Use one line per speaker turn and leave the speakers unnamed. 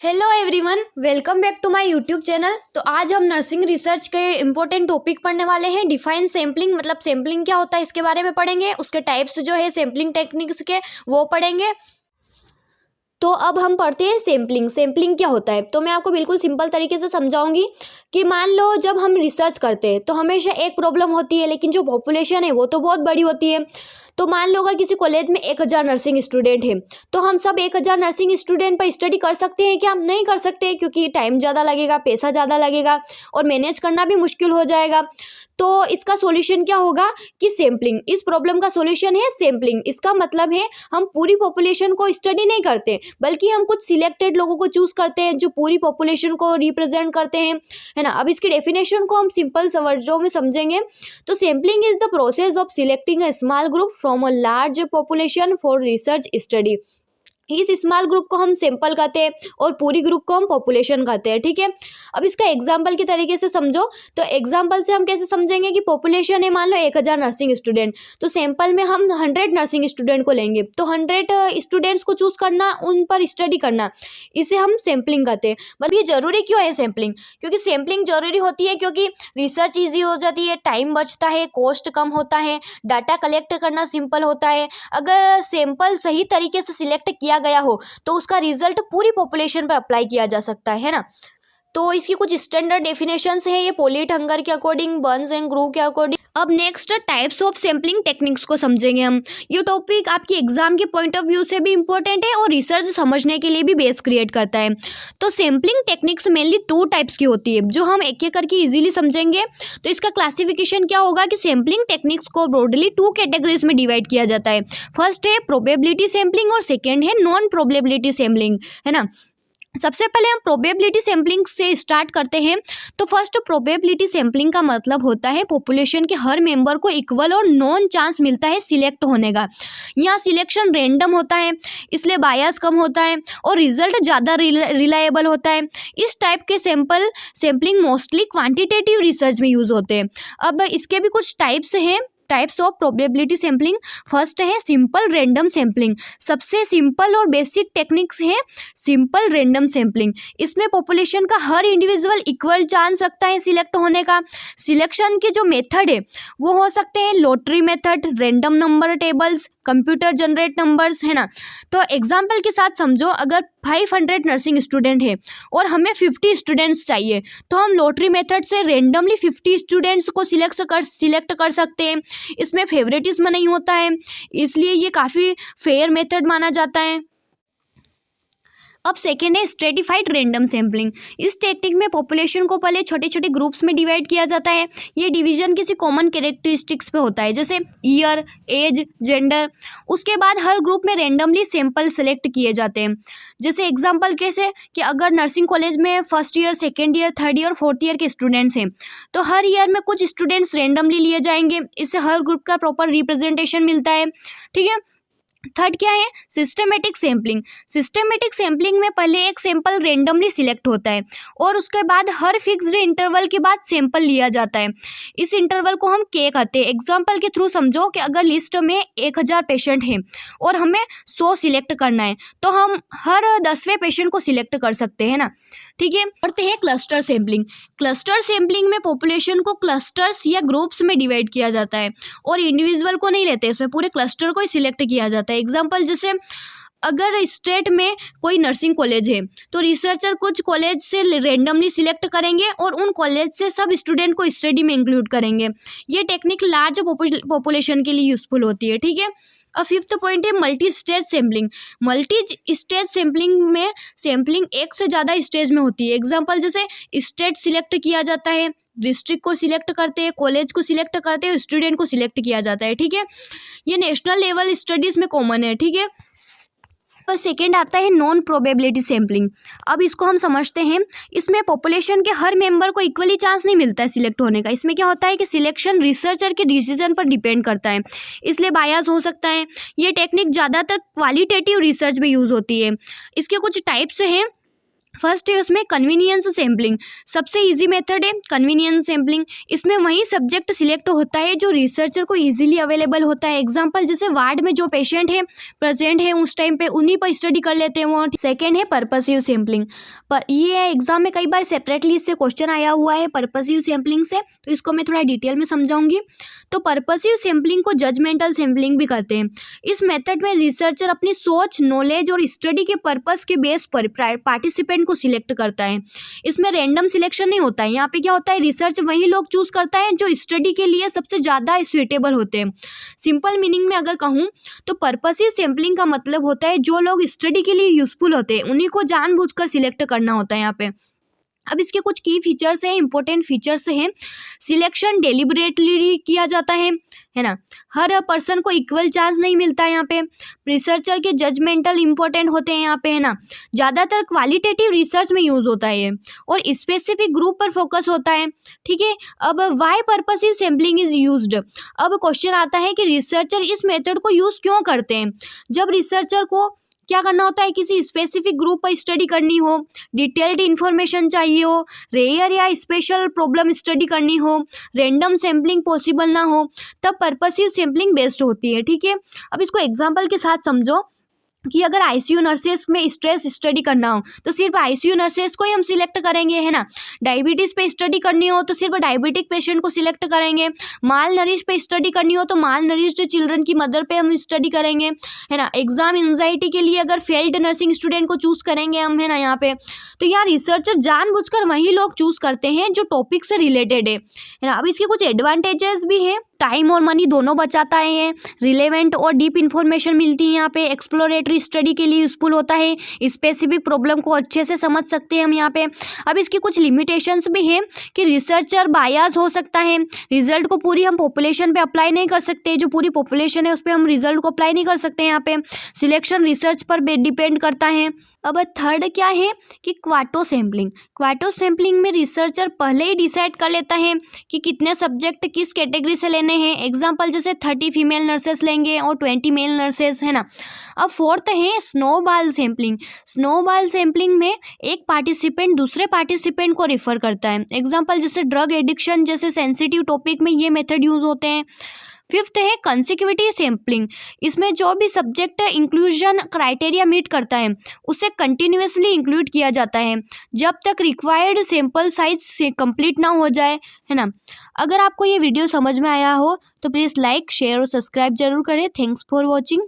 Hello everyone, welcome back to my YouTube channel. तो आज हम नर्सिंग रिसर्च के इम्पोर्टेंट टॉपिक पढ़ने वाले हैं। डिफाइन सैम्पलिंग, मतलब सैम्पलिंग क्या होता है इसके बारे में पढ़ेंगे। उसके टाइप्स जो है सैम्पलिंग टेक्निक्स के वो पढ़ेंगे। तो अब हम पढ़ते हैं सैम्पलिंग। सैम्पलिंग क्या होता है तो मैं आपको बिल्कुल सिंपल तरीके से समझाऊंगी कि मान लो जब हम रिसर्च करते हैं तो हमेशा एक प्रॉब्लम होती है, लेकिन जो पॉपुलेशन है वो तो बहुत बड़ी होती है। तो मान लो अगर किसी कॉलेज में 1000 नर्सिंग स्टूडेंट है तो हम सब 1000 नर्सिंग स्टूडेंट पर स्टडी कर सकते हैं क्या? नहीं कर सकते, क्योंकि टाइम ज़्यादा लगेगा, पैसा ज़्यादा लगेगा और मैनेज करना भी मुश्किल हो जाएगा। तो इसका सॉल्यूशन क्या होगा कि सैम्पलिंग। इस प्रॉब्लम का सॉल्यूशन है सैम्पलिंग। इसका मतलब है हम पूरी पॉपुलेशन को स्टडी नहीं करते, बल्कि हम कुछ सिलेक्टेड लोगों को चूज करते हैं जो पूरी पॉपुलेशन को रिप्रेजेंट करते हैं, है ना। अब इसकी डेफिनेशन को हम सिंपल वर्ड्स में समझेंगे तो sampling is the process of selecting a small group from a large population for research study. इस स्मॉल ग्रुप को हम सैंपल कहते हैं और पूरी ग्रुप को हम पॉपुलेशन कहते हैं, ठीक है। अब इसका एग्जांपल के तरीके से समझो। तो एग्जांपल से हम कैसे समझेंगे कि पॉपुलेशन है मान लो 1000 नर्सिंग स्टूडेंट, तो सैंपल में हम 100 नर्सिंग स्टूडेंट को लेंगे। तो 100 स्टूडेंट्स को चूज करना, उन पर स्टडी करना, इसे हम सैम्पलिंग कहते हैं। मतलब ये जरूरी क्यों है सैम्पलिंग? क्योंकि सैम्पलिंग जरूरी होती है क्योंकि रिसर्च ईजी हो जाती है, टाइम बचता है, कॉस्ट कम होता है, डाटा कलेक्ट करना सिंपल होता है। अगर सैंपल सही तरीके से सिलेक्ट किया गया हो तो उसका रिजल्ट पूरी पॉपुलेशन पर अप्लाई किया जा सकता है ना। तो इसकी कुछ स्टैंडर्ड डेफिनेशंस है, ये पोलिट हंगर के अकॉर्डिंग, बर्न्स एंड ग्रू के अकॉर्डिंग। अब next types of sampling techniques को समझेंगे हम। ये टॉपिक आपकी एग्जाम के पॉइंट ऑफ व्यू से भी इंपॉर्टेंट है और रिसर्च समझने के लिए भी बेस क्रिएट करता है। तो सैम्पलिंग टेक्निक्स मेनली 2 टाइप्स की होती है जो हम एक एक करके इजीली समझेंगे। तो इसका क्लासिफिकेशन क्या होगा कि सैम्पलिंग टेक्निक्स को ब्रॉडली 2 कैटेगरीज में डिवाइड किया जाता है। फर्स्ट है प्रोबेबिलिटी सैम्पलिंग और सेकेंड है नॉन प्रोबेबिलिटी सैम्पलिंग, है ना। सबसे पहले हम प्रोबेबिलिटी सैम्पलिंग से स्टार्ट करते हैं। तो फर्स्ट प्रोबेबिलिटी सैम्पलिंग का मतलब होता है पॉपुलेशन के हर मेंबर को इक्वल और नॉन चांस मिलता है सिलेक्ट होने का। यहाँ सिलेक्शन रैंडम होता है, इसलिए बायस कम होता है और रिजल्ट ज़्यादा रिलायबल होता है। इस टाइप के सैम्पलिंग मोस्टली क्वांटिटेटिव रिसर्च में यूज़ होते हैं। अब इसके भी कुछ टाइप्स हैं, types of probability sampling. First है सिंपल रैंडम सैम्पलिंग। सबसे सिंपल और बेसिक टेक्निक्स है सिंपल रैंडम सैम्पलिंग। इसमें पॉपुलेशन का हर इंडिविजुअल इक्वल चांस रखता है सिलेक्ट होने का। सिलेक्शन के जो मेथड है वो हो सकते हैं lottery method, random number tables, computer generate numbers, है ना। तो एग्जाम्पल के साथ समझो, अगर 500 नर्सिंग स्टूडेंट है और हमें 50 स्टूडेंट्स चाहिए तो हम लॉटरी मेथड से रैंडमली 50 स्टूडेंट्स को सिलेक्ट कर सकते हैं। इसमें फेवरेटिज्म नहीं होता है, इसलिए ये काफ़ी फेयर मेथड माना जाता है। अब सेकेंड है स्ट्रेटिफाइड रैंडम सैम्पलिंग। इस टेक्निक में पॉपुलेशन को पहले छोटे छोटे ग्रुप्स में डिवाइड किया जाता है। ये डिवीजन किसी कॉमन कैरेक्टरिस्टिक्स पे होता है, जैसे ईयर, एज, जेंडर। उसके बाद हर ग्रुप में रैंडमली सैंपल सेलेक्ट किए जाते हैं। जैसे एग्जांपल कैसे कि अगर नर्सिंग कॉलेज में first year, second year, third year, fourth year के स्टूडेंट्स हैं तो हर ईयर में कुछ स्टूडेंट्स रैंडमली लिए जाएंगे। इससे हर ग्रुप का प्रॉपर रिप्रेजेंटेशन मिलता है, ठीक है। थर्ड क्या है सिस्टमेटिक सैम्पलिंग। सिस्टमेटिक सैम्पलिंग में पहले एक सैंपल रेंडमली सिलेक्ट होता है और उसके बाद हर फिक्स्ड इंटरवल के बाद सैंपल लिया जाता है। इस इंटरवल को हम के कहते हैं। एग्जांपल के थ्रू समझो कि अगर लिस्ट में 1000 पेशेंट हैं और हमें 100 सिलेक्ट करना है तो हम हर 10वें पेशेंट को सिलेक्ट कर सकते हैं ना, ठीक है। पढ़ते हैं क्लस्टर सैम्पलिंग। क्लस्टर सैम्पलिंग में पॉपुलेशन को क्लस्टर्स या ग्रुप्स में डिवाइड किया जाता है और इंडिविजुअल को नहीं लेते, इसमें पूरे क्लस्टर को ही सिलेक्ट किया जाता है। एग्जाम्पल जैसे अगर स्टेट में कोई नर्सिंग कॉलेज है तो रिसर्चर कुछ कॉलेज से रैंडमली सिलेक्ट करेंगे और उन कॉलेज से सब स्टूडेंट को स्टडी में इंक्लूड करेंगे। ये टेक्निक लार्ज पॉपुलेशन के लिए यूजफुल होती है, ठीक है। अब फिफ्थ पॉइंट है multi stage sampling. Multi stage sampling में सैम्पलिंग एक से ज़्यादा स्टेज में होती है। एग्जांपल जैसे स्टेट सिलेक्ट किया जाता है, डिस्ट्रिक्ट को सिलेक्ट करते हैं, कॉलेज को सिलेक्ट करते हैं, स्टूडेंट को सिलेक्ट किया जाता है, ठीक है। ये नेशनल लेवल स्टडीज़ में कॉमन है, ठीक है। सेकेंड आता है नॉन प्रोबेबिलिटी सैम्पलिंग। अब इसको हम समझते हैं। इसमें पॉपुलेशन के हर मेंबर को इक्वली चांस नहीं मिलता है सिलेक्ट होने का। इसमें क्या होता है कि सिलेक्शन रिसर्चर के डिसीजन पर डिपेंड करता है, इसलिए बायस हो सकता है। ये टेक्निक ज़्यादातर क्वालिटेटिव रिसर्च में यूज़ होती है। इसके कुछ टाइप्स हैं फर्स्ट है उसमें कन्वीनियंस सैम्पलिंग, सबसे इजी मेथड है कन्वीनियंस सैम्पलिंग। इसमें वही सब्जेक्ट सिलेक्ट होता है जो रिसर्चर को इजीली अवेलेबल होता है। एग्जांपल जैसे वार्ड में जो पेशेंट है प्रेजेंट है उस टाइम पे उन्हीं पर स्टडी कर लेते हैं वो। सेकेंड है पर्पसिव सैम्पलिंग, पर ये एग्जाम में कई बार सेपरेटली इससे क्वेश्चन आया हुआ है पर्पसिव सैम्पलिंग से, तो इसको मैं थोड़ा डिटेल में समझाऊंगी। तो पर्पसिव सैम्पलिंग को जजमेंटल सैम्पलिंग भी कहते हैं। इस मेथड में रिसर्चर अपनी सोच, नॉलेज और स्टडी के पर्पस के बेस पर पार्टिसिपेंट को सिलेक्ट करता है। इसमें रैंडम सिलेक्शन नहीं होता है। यहाँ पे क्या होता है, रिसर्च वही लोग चूज करता है जो स्टडी के लिए सबसे ज़्यादा स्यूटेबल होते हैं। सिंपल मीनिंग में अगर कहूँ तो पर्पसिव सैम्पलिंग का मतलब होता है जो लोग स्टडी के लिए यूजफुल होते हैं उन्हीं को जानबूझकर सिलेक्ट करना होता है यहाँ पे। अब इसके कुछ की फीचर्स हैं, इंपॉर्टेंट फीचर्स हैं। सिलेक्शन डेलिबरेटली किया जाता है ना, हर पर्सन को इक्वल चांस नहीं मिलता है यहाँ पे। रिसर्चर के जजमेंटल इंपॉर्टेंट होते हैं यहाँ पे, है ना। ज़्यादातर क्वालिटेटिव रिसर्च में यूज़ होता है ये, और स्पेसिफिक ग्रुप पर फोकस होता है, ठीक है। अब why purposive sampling is used. अब क्वेश्चन आता है कि रिसर्चर इस मेथड को यूज़ क्यों करते हैं। जब रिसर्चर को क्या करना होता है, किसी स्पेसिफिक ग्रुप पर स्टडी करनी हो, डिटेल्ड इन्फॉर्मेशन चाहिए हो, रेयर या स्पेशल प्रॉब्लम स्टडी करनी हो, रैंडम सैम्पलिंग पॉसिबल ना हो, तब पर्पसिव सैम्पलिंग बेस्ट होती है, ठीक है। अब इसको एग्जांपल के साथ समझो कि अगर आईसीयू नर्सेस में स्ट्रेस स्टडी करना हो तो सिर्फ आईसीयू नर्सेस को ही हम सिलेक्ट करेंगे, है ना। डायबिटीज़ पे स्टडी करनी हो तो सिर्फ डायबिटिक पेशेंट को सिलेक्ट करेंगे। माल नरिश पे स्टडी करनी हो तो माल नरिश्ड चिल्ड्रन की मदर पे हम स्टडी करेंगे, है ना। एग्जाम एंजाइटी के लिए अगर फेल्ड नर्सिंग स्टूडेंट को चूज़ करेंगे हम, है ना यहाँ पे। तो यार रिसर्चर जानबूझकर वही लोग चूज़ करते हैं जो टॉपिक से रिलेटेड है ना। अब इसके कुछ एडवांटेजेस भी है, टाइम और मनी दोनों बचाता है ये, रिलेवेंट और डीप इन्फॉर्मेशन मिलती है यहाँ पे, एक्सप्लोरेटरी स्टडी के लिए यूजफुल होता है, स्पेसिफिक प्रॉब्लम को अच्छे से समझ सकते हैं हम यहाँ पे। अब इसकी कुछ लिमिटेशंस भी है कि रिसर्चर बायस हो सकता है, रिजल्ट को पूरी हम पॉपुलेशन पे अप्लाई नहीं कर सकते, जो पूरी पॉपुलेशन है उस पर हम रिजल्ट को अप्लाई नहीं कर सकते यहाँ पे। सिलेक्शन रिसर्च पर डिपेंड करता है। अब थर्ड क्या है कि क्वाटो सैम्पलिंग। क्वाटो सैम्पलिंग में रिसर्चर पहले ही डिसाइड कर लेता है कि कितने सब्जेक्ट किस कैटेगरी से लेने हैं। एग्जांपल जैसे 30 फीमेल नर्सेस लेंगे और 20 मेल नर्सेस, है ना। अब फोर्थ है स्नोबॉल सैम्पलिंग। स्नोबॉल सैम्पलिंग में एक पार्टिसिपेंट दूसरे पार्टिसिपेंट को रिफर करता है। एग्जाम्पल जैसे ड्रग एडिक्शन जैसे सेंसिटिव टॉपिक में ये मेथड यूज होते हैं। फिफ्थ है कंसेक्यूटिव सैम्पलिंग। इसमें जो भी सब्जेक्ट इंक्लूजन क्राइटेरिया मीट करता है उसे कंटिन्यूसली इंक्लूड किया जाता है जब तक रिक्वायर्ड सैंपल साइज से कंप्लीट ना हो जाए, है ना। अगर आपको ये वीडियो समझ में आया हो तो प्लीज़ लाइक, शेयर और सब्सक्राइब जरूर करें। Thanks for watching.